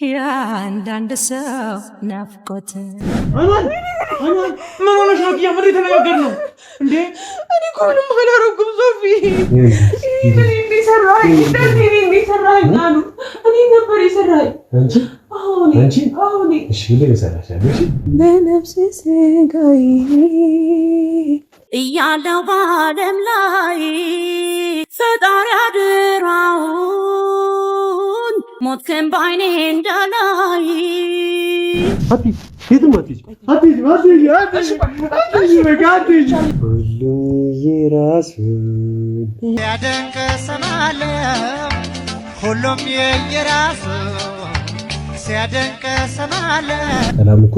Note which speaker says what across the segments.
Speaker 1: የአንዳንድ ሰው ናፍቆት
Speaker 2: ምን ሆነሽ ነው? ምን የተነጋገር ነው እንዴ? እኔ እኮ ምንም አላደረኩም ሶፊ። ምን እንዲሰራኝ አሉ። እኔ ነበር የሰራኝ አንቺ እሺ ብለህ የሰራሽ አይደል?
Speaker 3: በነፍሴ ስጋዬ
Speaker 1: እያለው በዓለም ላይ ፈጣሪ አድራውን ሞትክን ባይኔ እንዳላይ
Speaker 4: ሁሉም የራሱን
Speaker 5: ያደንቅ ሰማለው ሁሉም የየራሱን ሲያደንቅ ሰማለው።
Speaker 4: ሰላም እኮ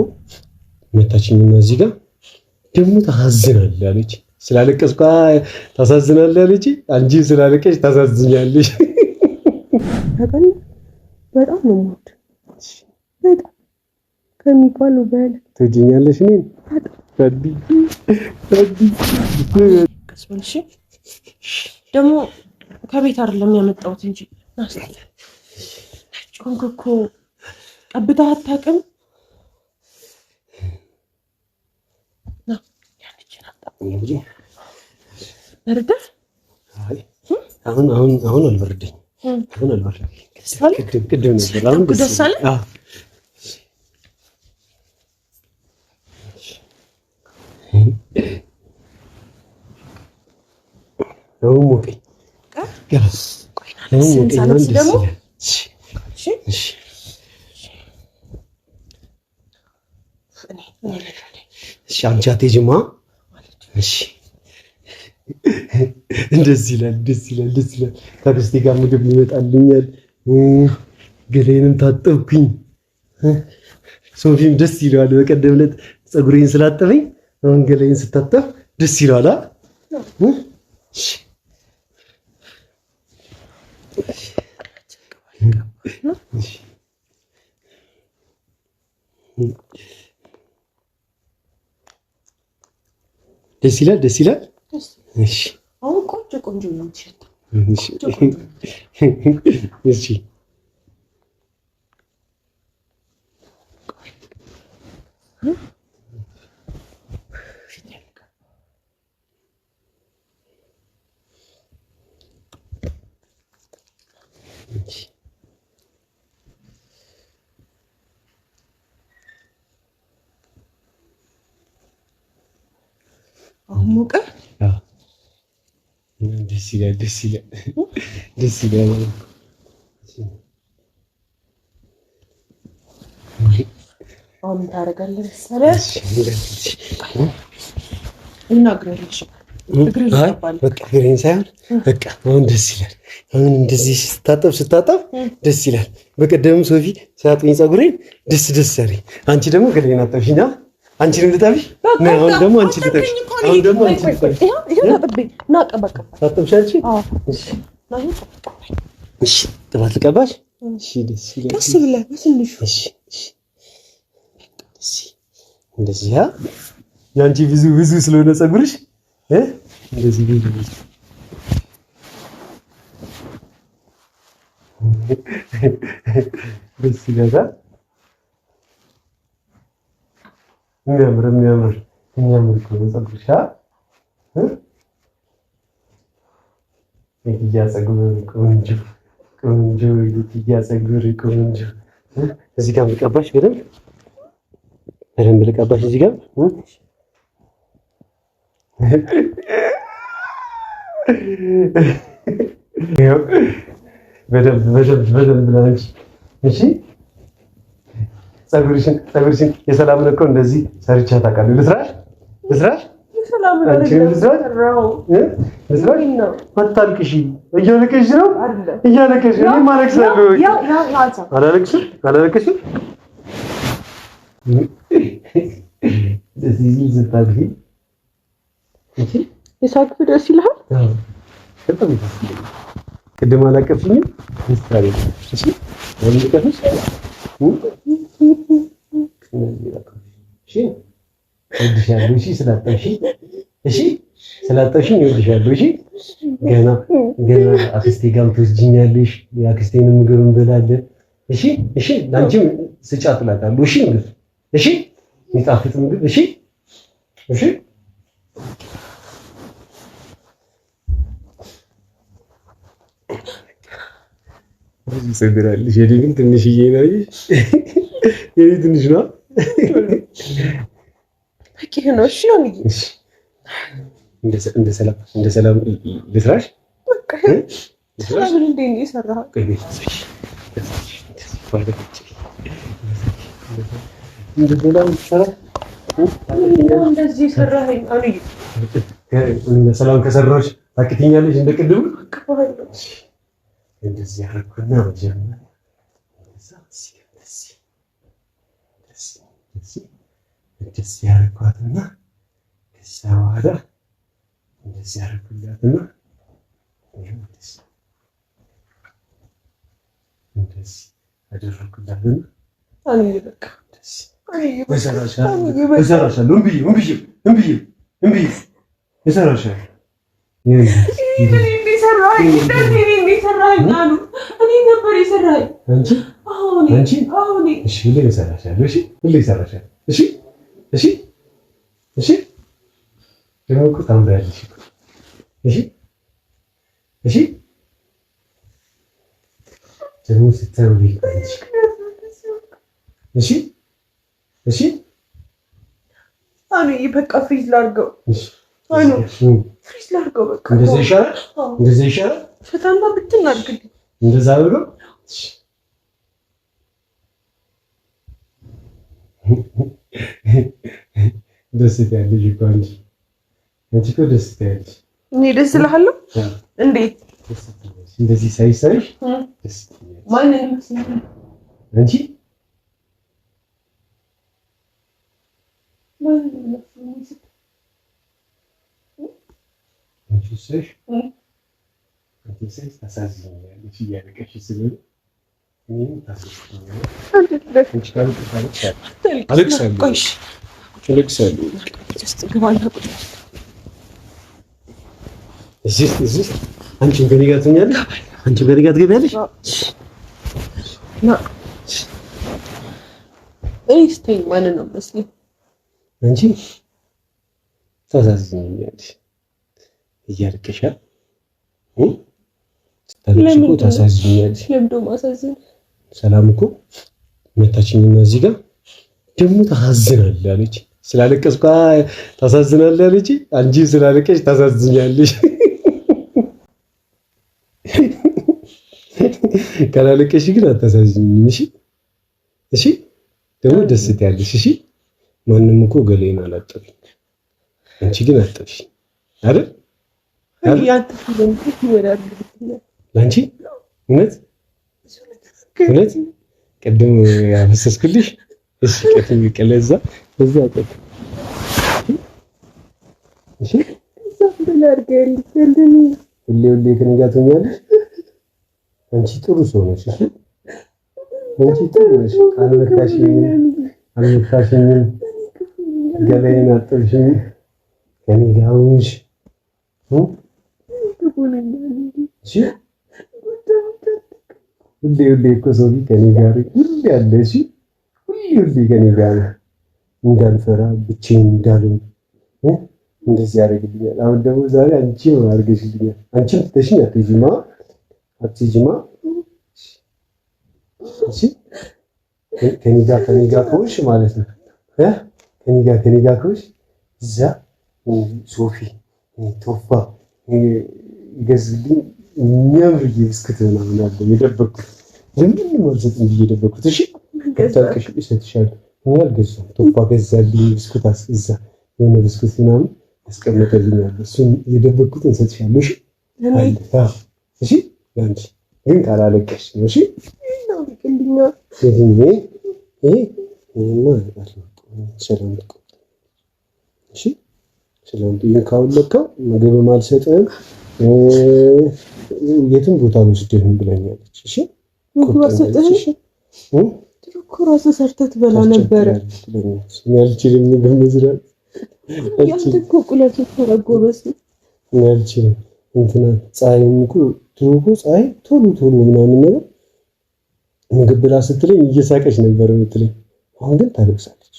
Speaker 4: መታችኝና እዚህ ጋር ደግሞ ታሳዝናለህ አለች። ስላለቀስኩ ታሳዝናለህ አለች። አንቺ ስላለቀሽ ታሳዝኛለሽ።
Speaker 3: በጣም ነው የምወድ በጣም ከሚባለው በላይ
Speaker 4: ትወጂኛለሽ። እኔን
Speaker 3: ከስበልሽ ደግሞ ከቤት አይደለም ያመጣሁት እንጂ ናስቲ ጮንኩ ቀብታ አታውቅም። በርደህ
Speaker 4: አሁን አልበርደኝ። አሁን አልበርደኝ። ቅድም ነበር። አሁን ደስ አለ። አሁን ሞቀኝ። አንቺ አትሄጂማ። እሺ ደስ ይላል። ከአክስቴ ጋር ምግብ ይመጣልኛል። ገላዬንም ታጠብኩኝ። ሶፊም ደስ ይለዋል። በቀደም ዕለት ፀጉሬን ስላጠበኝ አሁን ገላዬን ስታጠብ ደስ ይለዋል። ደስ ይላል። እሺ
Speaker 3: አሁን ቆንጆ ነው የምትሸተው።
Speaker 4: እሺ
Speaker 3: አሁን ሞቀ።
Speaker 4: ደስ ይላል።
Speaker 3: አሁን ታረጋለህ መሰለህ እና እግሬን
Speaker 4: ሳይሆን በቃ አሁን ደስ ይላል። አሁን እንደዚህ ስታጠብ ደስ ይላል። በቀደም ሶፊ ሲያጥብኝ ፀጉሬን ደስ አለኝ። አንቺ ደግሞ ገላዬን አጠብሽኝ። አንቺንም ልጠብሽ። አሁን ደግሞ አንቺ ልጠብሽ። እሺ ጥባት ልቀባሽ። እሺ ደስ ይላል።
Speaker 3: ቀስ ብለህ በትንሹ
Speaker 4: እንደዚህ ያንቺ ብዙ ስለሆነ ፀጉርሽ እንደዚህ ደስ ይላል። የሚያምር ፀጉርሽ የትያ ፀጉር ቆንጆ የትያ ፀጉር ቆንጆ። እዚህ ጋር ልቀባሽ፣ በደንብ ልቀባሽ። እዚህ ጋር በደንብ ላንቺ። እሺ ፀጉርሽን የሰላምን እኮ እንደዚህ ሰርቻ ታውቃለህ። ልስራሽ አታልቅሽ። እያለቀሽ ነው። እኔ ማለቅሳለሁ። አላለቅሽም።
Speaker 3: የሳቅፍ ደስ ይልሃል።
Speaker 4: ቅድም አላቀፍኝም። ስላጠብሽኝ እወድሻለሁ። እሺ ገና አክስቴ ጋርም ትወስጂኛለሽ። የአክስቴን ምግብ እንበላለን። እሺ ለአንቺም ስጫት እላታለሁ። እሺ ምግብ እሺ የሚጣፍጥ ምግብ እሺ ይሰግራልሽ። የኔ ግን ትንሽዬ ነው። የኔ ትንሽ ነው።
Speaker 3: በቂ ነው። እሺ
Speaker 4: እንደ ሰላም ልስራሽ።
Speaker 3: በቃ ሰላም እንዴ ነው የሰራው? እንደዚህ ሰራኸኝ አንዬ።
Speaker 4: ሰላም ከሰራሽ ታክቲኛለሽ እንደቅድም እንደዚህ ያደረኩና መጀመሪያ እንደዚህ ያደረኳትና ከዛ በኋላ እንደዚህ ያደረኩላትና እንደዚህ አደረኩላትና
Speaker 3: አንዬ በቃ
Speaker 4: እሰራሻለሁ። እምቢ እሰራሻለሁ።
Speaker 3: በቃ ፍሪዝ ላድርገው። ፍሪዝ ላድርገው። በቃ
Speaker 4: እንደዛ ይሻላል።
Speaker 3: ፈታና ብትን አድርግልኝ።
Speaker 4: እንደዛ ብሎ ደስ ትያለሽ እኮ አንቺ እኮ ደስ ትያለሽ።
Speaker 3: እኔ ደስ እልሃለሁ። እንዴት
Speaker 4: እንደዚህ ሳይሽ ደስ ትያለሽ።
Speaker 3: ማንን ይመስላል
Speaker 4: አንቺ? ታሳዝኛለሽ እያለቀሽ ስለሆነ እኔም አንቺም ከእኔ ጋር ትሆኛለሽ። አንቺም ከእኔ ጋር ትገቢያለሽ።
Speaker 3: ስተኝ ማንን ነው መስሎኝ?
Speaker 4: አንቺ ታሳዝኛለሽ እያለቀሻል። ታሳዝኛለሽ።
Speaker 3: ለምዶ ማሳዝን
Speaker 4: ሰላም እኮ መታችኝና እዚህ ጋር ደግሞ ታሳዝናለህ አለች። ስላለቀስኩ ታሳዝናለህ አለች። አንቺ ስላለቀሽ ታሳዝኛለሽ። ካላለቀሽ ግን አታሳዝኝም። እሺ ደግሞ ደስ ትያለሽ። እሺ ማንም እኮ ገሌን አላጠብኝ፣ አንቺ ግን አጠብሽ አይደል? ለአንቺ እውነት ቅድም ያፈሰስኩልሽ። እሺ ቀጥም ይቀለዛ በዛ አጠብ እሺ ሁሌ ከእኔ ጋር ትሆኛለሽ። አንቺ ጥሩ ሰው ነሽ። እሺ አንቺ ጥሩ ነሽ። አልመታሽኝም፣ ገላዬን አጠብሽኝ፣ ከእኔ ጋር ሆንሽ። እሺ ሁሌ እኮ ሰው ከእኔ ጋር ሁሌ አለ። እሺ ሁሌ ከእኔ ጋር እንዳልፈራ ብቻዬን እንዳልሆን እንደዚህ ያደርግልኛል። አሁን ደግሞ ዛሬ አንቺ ነው አድርገሽልኛል። አንቺም ትተሽኝ አትሄጂማ። እሺ ከእኔ ጋር ከሆንሽ ማለት ነው ከእኔ ጋር ከሆንሽ እዛ ሶፊ ቶፋ ይገዝልኝ የሚያምር ብስኩት ምናምን አለ የደበኩት። ለምን አልሰጥም ብዬ የደበኩት። እሺ ታውቂሽ እሰጥሻለሁ። እኔ አልገዛም። ቶፋ ገዛልኝ ብስኩት እዛ የሆነ ብስኩት ምናምን ያስቀመጠልኛል። እሱን የደበኩትን እሰጥሻለሁ። እሺ እሺ አንቺ ግን ካላለቀሽ ነው። እሺ ሰላም ካወለቀው ምግብም አልሰጥህም የትም ቦታ አልወስድህም ብለኛለች። እሺ
Speaker 3: ምግብ አልሰጥህም? እኮ እራስህ ሰርተህ ትበላ ነበረ።
Speaker 4: አልችልም ምግብ መስራት።
Speaker 3: ያንተ እኮ ቁለት ጎበዝ
Speaker 4: አልችልም። እንትና ፀሐይም እኮ ድሮ እኮ ፀሐይ ቶሎ ምናምን ነገር ምግብ ብላ ስትለኝ እየሳቀች ነበር የምትለኝ። አሁን ግን ታለቅሳለች።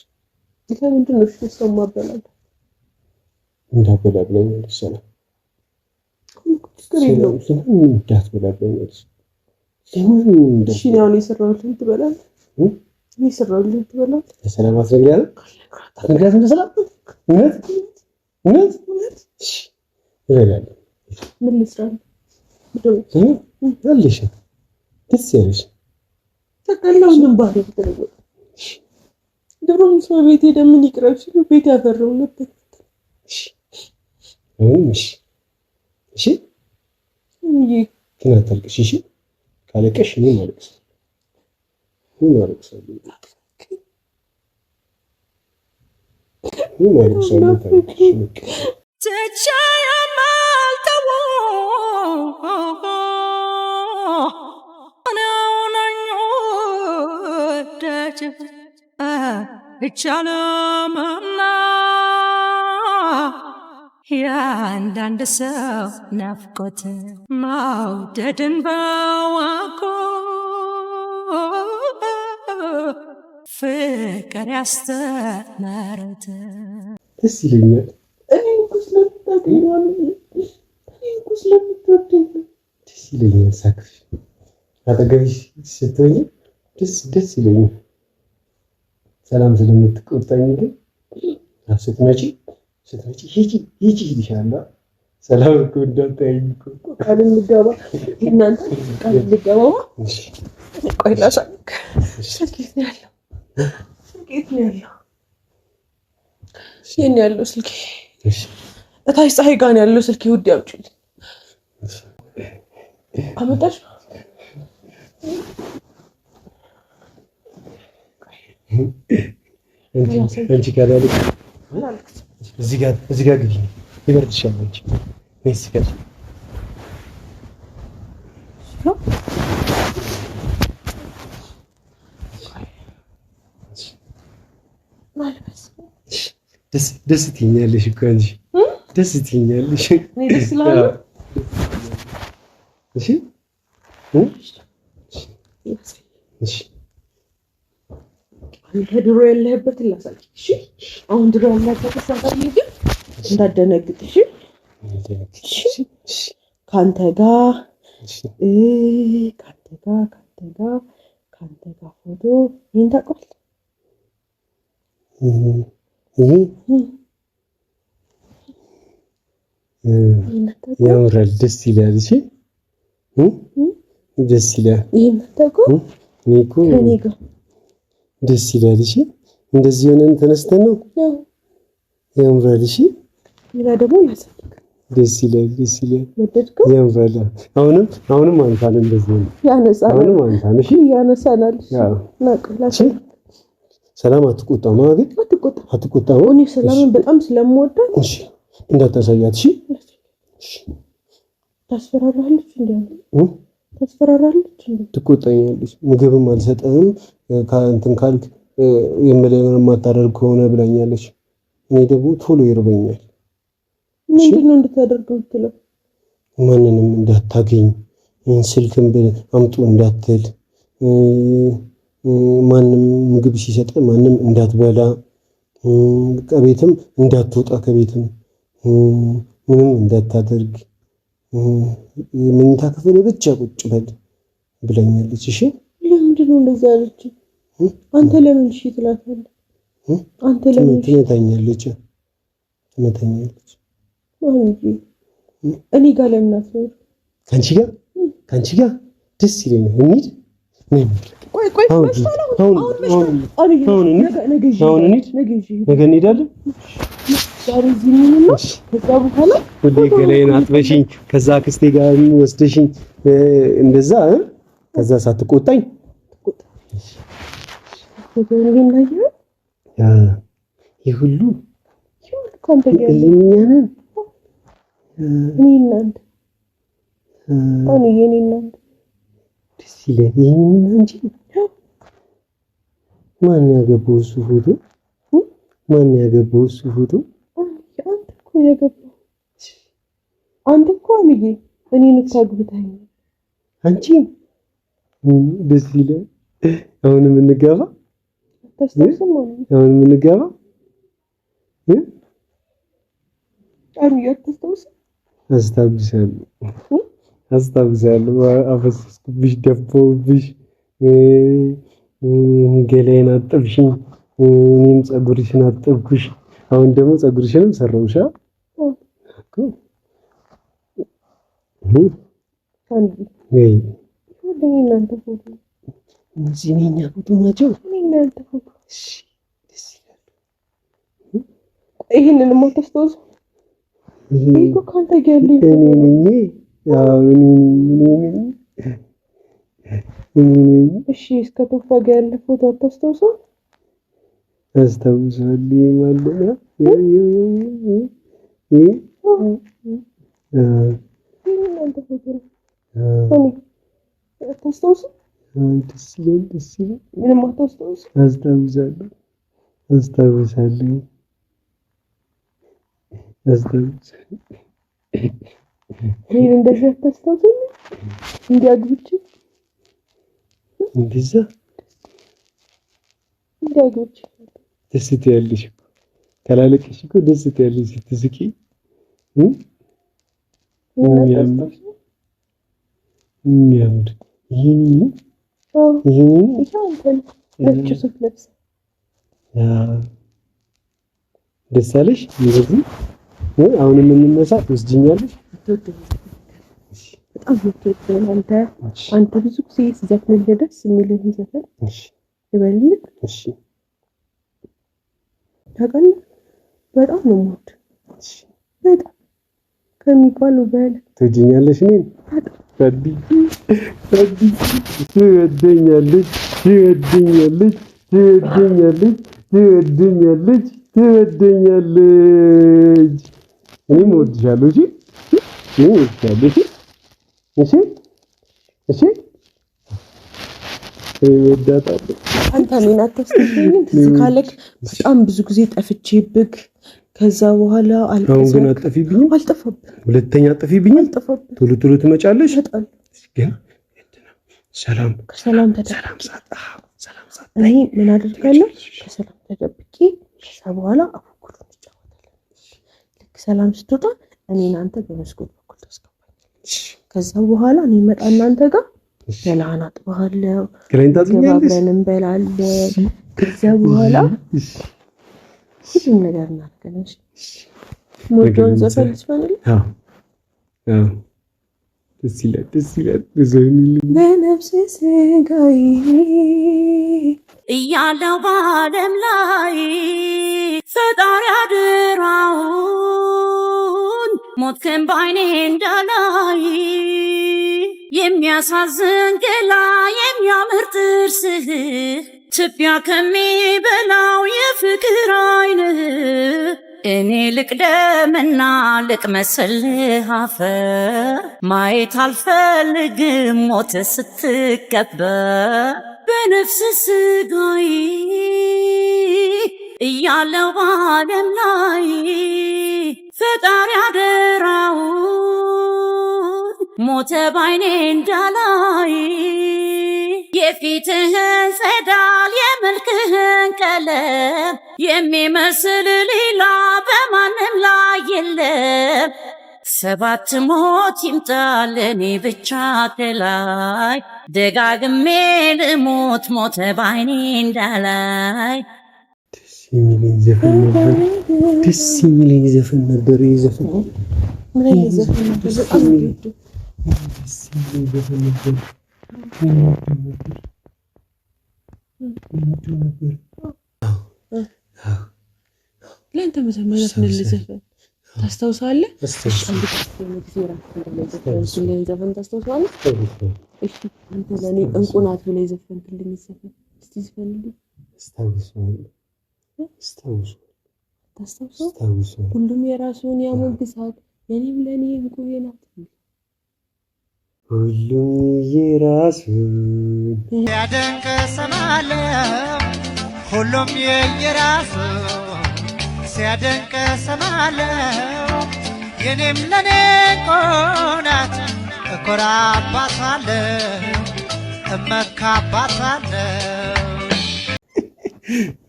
Speaker 3: ለምንድን ነው እሱ ማበላል
Speaker 4: እንዳበላ ብለኛለች። ሰላም እንዳትበላ ብለኛለች።
Speaker 3: እሺ ነው የሰራሁትን ትበላለህ? እኔ የሰራሁትን ትበላለህ?
Speaker 4: ሰላም አትነግሪያለሁ? አትነግሪያትም? ለሰላም እውነት እሺ እበላለሁ።
Speaker 3: ምን ልስራለህ?
Speaker 4: ያለሽ ደስ ያለሽ
Speaker 3: ተቀላው ምን ባደርግ ነው? ድሮም ሰው ቤት ሄደ ምን ይቅረብ ሲሉ ቤት ያፈራው ነበር።
Speaker 4: እሺ እሺ ግን አታልቅሽ እሺ። ካለቀሽ ምን ማለት ነው? ምን ማለት
Speaker 1: ይቻላልና የአንዳንድ ሰው ናፍቆት መውደድን በዋኮ ፍቅር ያስተማረት
Speaker 4: ደስ ይለኛል።
Speaker 3: እኔ እኮ ስለምትወደኝ
Speaker 4: ደስ ይለኛል። ሳቅሽ አጠገብሽ ስትሆኚ ደስ ይለኛል። ሰላም ስለምትቆጣኝ ግን ስትመጪ ሂጂ ይልሻለሁ። ሰላም እኮ እንዳታይኝ እኮ
Speaker 3: ቃል እንገባ እናንተ ቃል እንገባ። ቆይ ላሳይክ። ስልኬት ነው ያለው የኔ ያለው ስልኬ እታች ፀሐይ ጋር ነው ያለው ስልኬ። ውድ ያውጪልኝ አመጣሽ
Speaker 4: አንቺ ካላለች እዚህ ጋር ግቢ ይበርድሻል። አንቺ ነይስ ጋር ደስ ትይኛለሽ እኮ አንቺ ደስ ትይኛለሽ።
Speaker 3: እኔ ደስ ይላል።
Speaker 4: እሺ እሺ
Speaker 3: አንተ ድሮ ያለህበትን ላሳይሽ። እሺ አሁን ድሮ ያለህበትን ሳሳይህ ግን እንዳትደነግጥ። እሺ ካንተ ጋር ፎቶ ይሄን ታውቀዋለህ?
Speaker 4: ያምራል። ደስ ይላል። እሺ ደስ ይላል።
Speaker 3: ይሄን ታውቀው?
Speaker 4: እኔ እኮ
Speaker 3: ከእኔ ጋር
Speaker 4: ደስ ይላል። እሺ እንደዚህ ሆነን ተነስተን ነው ያምራል። እሺ
Speaker 3: ሌላ ደግሞ ላሳይህ።
Speaker 4: ደስ ይላል።
Speaker 3: ወደድከው?
Speaker 4: ያምራል። አሁንም አንታን እንደዚህ ነው
Speaker 3: ያነሳናል።
Speaker 4: አሁንም አንታን እሺ
Speaker 3: ያነሳናል።
Speaker 4: ያው
Speaker 3: ናቅላሽ
Speaker 4: ሰላም አትቆጣም ማለት አትቆጣም።
Speaker 3: እኔ ሰላምን በጣም ስለምወዳት
Speaker 4: እሺ እንዳታሳያት። እሺ
Speaker 3: ታስፈራራለች እንዴ?
Speaker 4: ትቆጣኛለች። ምግብም አልሰጠህም እንትን ካልክ የምልህን የማታደርግ ከሆነ ብላኛለች። እኔ ደግሞ ቶሎ ይርበኛል።
Speaker 3: ምንድነው እንድታደርግ የምትለው?
Speaker 4: ማንንም እንዳታገኝ፣ ስልክም አምጡ እንዳትል፣ ማንም ምግብ ሲሰጥ ማንም እንዳትበላ፣ ከቤትም እንዳትወጣ፣ ከቤትም ምንም እንዳታደርግ፣ መኝታ ክፍል ብቻ ቁጭ በል ብለኛለች። እሺ
Speaker 3: ለምንድን ነው እንደዛ ያለች? አንተ ለምን እሺ ትላታለህ? አንተ ለምን
Speaker 4: ትመታኛለች?
Speaker 3: እኔ ጋር ለምን አትኖር?
Speaker 4: ከአንቺ ጋር ደስ ይለኛል። እንሂድ።
Speaker 3: ቆይ
Speaker 4: አሁን ነገ እንሄዳለን።
Speaker 3: ከዛ በኋላ
Speaker 4: ሁሌ ገላዬን አጥበሽኝ ከዛ አክስቴ ጋር ወስደሽኝ እንደዛ ከዛ ሳትቆጣኝ ይህ ሁሉ ደስ ይላል። ይሄን እንጂ ማን ያገባው እሱ ፎቶ? ማን ያገባው እሱ ፎቶ?
Speaker 3: አንተ እኮ ያገባው ማንዬ እኔን ታግብታኝ
Speaker 4: አንቺ ደስ ይላል። አሁንም እንገባ
Speaker 3: ተስተስም
Speaker 4: አሁንም እንገባ አስታውሳለሁ። አፈሰስኩብሽ፣ ደፋሁብሽ፣ ገላዬን አጠብሽኝ፣ እኔም ፀጉርሽን አጠብኩሽ። አሁን ደግሞ ፀጉርሽንም ሰራሁሽ። እነዚህ የእኛ ፎቶ ናቸው።
Speaker 3: ይሄንን ማታስተውስ እኮ ካንተ ጋር እሺ፣ እስከ ቶፋ ጋር ያለ ፎቶ አታስተውሰው?
Speaker 4: አስታውሳለሁ ማለት ነው።
Speaker 3: አታስተውሰው?
Speaker 4: ደስ ይላል።
Speaker 3: ምንም አታስተውሰው?
Speaker 4: አስታውሳለሁ።
Speaker 3: ይሄን እንደዚህ አታስተውሰው? እንዲያግብች
Speaker 4: እንደዛ
Speaker 3: እንዲያግብች
Speaker 4: ደስ ትያለሽ እኮ ካላለቅሽ እኮ ደስ ትያለሽ ስትስቂ። የሚያምር
Speaker 3: ነጭ ሱፍ ለብሰ
Speaker 4: ደስ አለሽ? እንደዚህ አሁንም እንነሳ ትወስጂኛለሽ?
Speaker 3: በጣም የምትወደው አንተ ብዙ ጊዜ ሲዘፍንልህ ደስ የሚልህን ዘፈን ልበልልህ?
Speaker 4: እሺ
Speaker 3: ታውቃለህ፣ በጣም ነው የምወድ። በጣም ከሚባለው በላይ
Speaker 4: ትወጂኛለሽ? እኔን ትወደኛለች። እኔም እወድሻለሁ። እሺ እወዳታለሁ።
Speaker 3: አንተ እኔን አታስተውለኝም? ትዝ ካለክ በጣም ብዙ ጊዜ ጠፍቼብክ፣ ከዛ በኋላ
Speaker 4: አሁን ግን አጠፊብኝም?
Speaker 3: አልጠፋብህም።
Speaker 4: ሁለተኛ አጠፊብኝም?
Speaker 3: አልጠፋብህም።
Speaker 4: ቶሎ ቶሎ ትመጫለሽ። ግን
Speaker 3: ሰላም
Speaker 4: እኔ
Speaker 3: ምን አደርጋለሁ? ከሰላም ተደብቄ ከዛ በኋላ አኩኩሉ እንጫወታለን። ልክ ሰላም ስትወጣ እኔን አንተ በመስኮት በኩል ታስገባኛለሽ። ከዛ በኋላ እኔ መጣ እናንተ ጋር ገላህን አጥብሃለሁ፣ አብረን እንበላለን። ከዛ በኋላ ሁሉም ነገር እናደርጋለን። ሞጆን ዘፈን ልስፈንልህ?
Speaker 4: ደስ ይላል።
Speaker 3: በነፍሴ ስጋዬ
Speaker 1: እያለው በዓለም ላይ ፈጣሪ አድራውን ሞትክን በዓይኔ እንዳላይ የሚያሳዝን ገላ የሚያምር ጥርስህ ትቢያ ከሚበላው የፍቅር ዓይንህ እኔ ልቅደምና ልቅመስልህ አፈር ማየት አልፈልግም ሞት ስትቀበር በነፍስ ስጋዬ እያለው በዓለም ላይ ፈጣሪ አደራውን ሞተ በዓይኔ እንዳላይ የፊትህን ጸዳል የመልክህን ቀለም የሚመስል ሌላ በማንም ላይ የለም። 7 ሞት ይምጣል እኔ ብቻ ከላይ ደጋግሜ ልሞት ሞተ በዓይኔ እንዳላይ።
Speaker 4: ደስ የሚለኝ ዘፈን ነበር።
Speaker 3: ምን አይነት ዘፈን ነበር? በጣም
Speaker 4: ደስ የሚለኝ ዘፈን ነበር።
Speaker 3: ለአንተ መጀመሪያ ዘፈን ታስታውሳለህ? ዘፈን ታስታውሳለህ? እሺ አንተ ለእኔ እንቁ ናት ብለህ የዘፈንክልኝ ዘፈን እስቲ ዝፈንልኝ። ታስታውሳለህ? ሁሉም የራሱን ያሞግሳል፣ የኔም ለእኔ እንቁዬ ናት።
Speaker 4: ሁሉም የራሱን
Speaker 5: ያደንቅ ሰማለሁ፣ ሁሉም የየራሱን ሲያደንቅ ሰማለሁ። የኔም ለኔ እኮራባታለሁ እመካባታለሁ።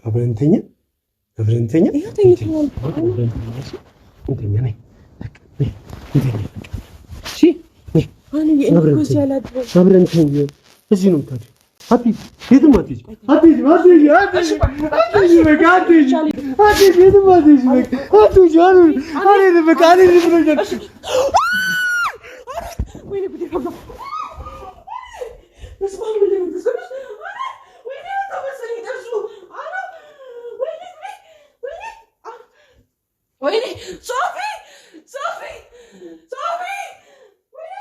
Speaker 4: አብረን እንተኛ አብረን እንተኛ።
Speaker 3: ይኸው ተኝተናል።
Speaker 4: እንተኛ ነኝ እንተኛ። እሺ አብረን እንተኛ። እዚህ ነው የምታድሪው። አትሂጂ የትም አትሂጂ አትሂጂ አትሂጂ አትሂጂ በቃ አትሂጂ አትሂጂ የትም አትሂጂ በቃ አትሂጂ አልሄድም በቃ አልሄድም ብሎኛል።
Speaker 2: ወይኔ ጉዴ ፈላ መስማት ምን እንደምትሰሩት ወይኔ ተመሰለኝ ደርሱ አራ ወይኔ ወይኔ ወይኔ ሶፊ ሶፊ ሶፊ ወይኔ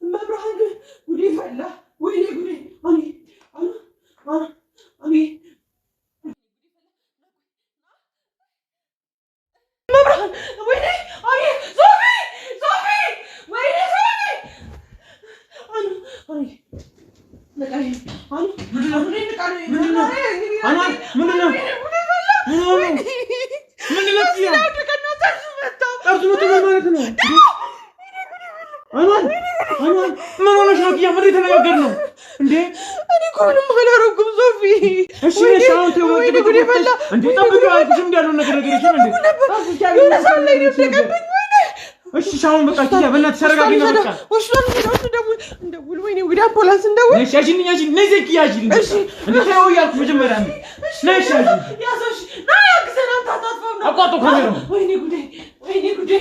Speaker 2: መብራህን ጉዴ ፈላ ወይኔ ጉዴ አኒ አኒ አኒ መብራህን ወይኔ አኒ ሶፊ ሶፊ ወይኔ ሶፊ አኒ አኒ ነቃይ አኒ ምንድነው ምን ሆነሽ ነው? ምን የተነጋገርነው እንዴ? እኔ እኮ ምንም አላደረኩም ሶፊ። እሺ ሻውን ተወው ጉዴ ፈላ እንዴ? ጠብቀው አልኩሽ እንዳለው ነገር ነገርሽ እንዴ? የሆነ ሰው ላይ ነው ተቀበኝ። እሺ ሻውን በቃ ኪያ በእናትሽ ተረጋጊ ነው በቃ። ወሽላን ሄደው እንደውል ወይኔ ወደ አምቡላንስ እንደውል። እሺ አጂኝ ነይ ዘኪ አጂኝ። እሺ እንዴ ታው ያልኩ መጀመሪያ ነው። ነይ ሻጂ ያዘሽ ና ያክሰና ታጣጣው ነው አቋጡ ካሜራው። ወይኔ ጉዴ ወይኔ ጉዴ